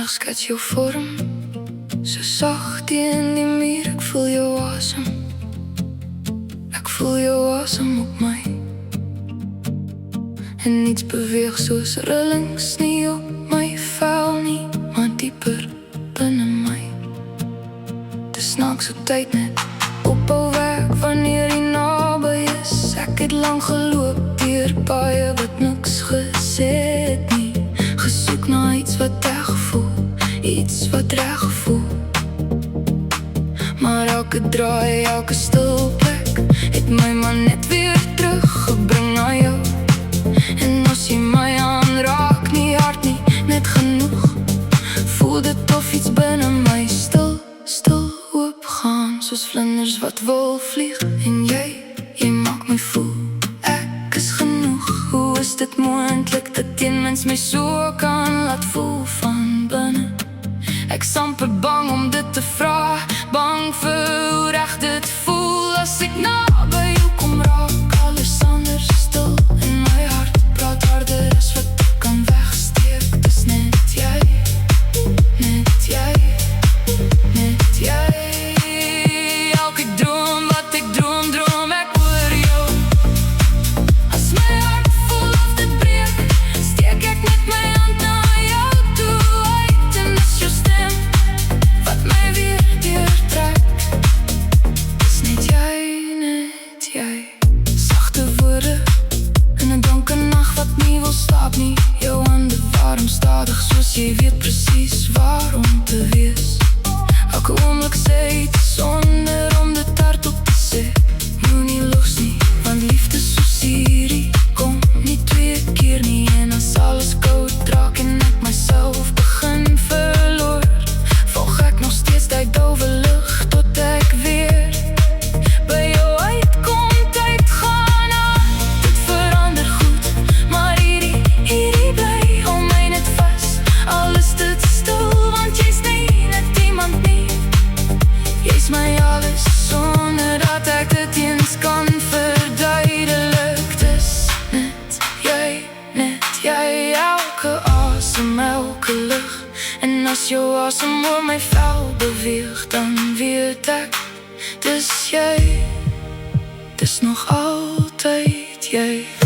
Maandag skets jou vorm, so sag teen die muur. Ek voel jou asem, ek voel jou asem op my. En iets beweeg soos rillings, nie op my vel nie, maar dieper binne my. Dis snaaks op tyd net ophou werk wanneer jy naby is. Ek het lang geloop deur paaie wat niks gesê het nie, gesoek na iets wat reg voel, iets wat reg voel. Maar elke draai, elke stil plek het my maar net weer teruggebring na jou. En as jy my aanraak, nie hard nie, net genoeg, voel dit of iets binne my stil, stil oopgaan, soos vlinders wat wil vlieg. En jy maak my voel, ek is genoeg. Hoe is dit moontlik dat een mens my so kan laat voel van binne? Ek is amper bang om dit te vra, bang vir hoe reg dit voel. As ek naby jou kom raak, alles anders stil. En my hart praat harder as wat ek kan wegsteek. Dis net jy, net jy, net jy. Elke droom wat ek droom, droom ek oor jou. As my hart voel of dit breek, steek ek met my hand na jou toe uit. En dis jou stem wat my weer deurtrek. Dis net jy, net jy. Sagte woorde in 'n donker nag wat nie wil slaap nie. Jou hande warm, stadig, soos jy weet presies waar om te wees. Elke oomblik sê iets sonder om dit hardop te sê. Moenie los nie, want liefde soos hierdie kom nie twee keer nie. En as alles koud raak en ek myself begin verloor, volg ek nog steeds die dowwe lug tot ek weer by jou uitkom. Tyd gaan aan, dit verander goed, maar hierdie bly hou my net vas. Al is dit stil, want jy's nie net iemand nie. Jy's my alles, sonder dat ek dit eens kan verduidelik. Dis net jy, elke asem, elke lug. En as jou asem oor my vel beweeg, dan weet ek, dis jy, dis nog altyd jy.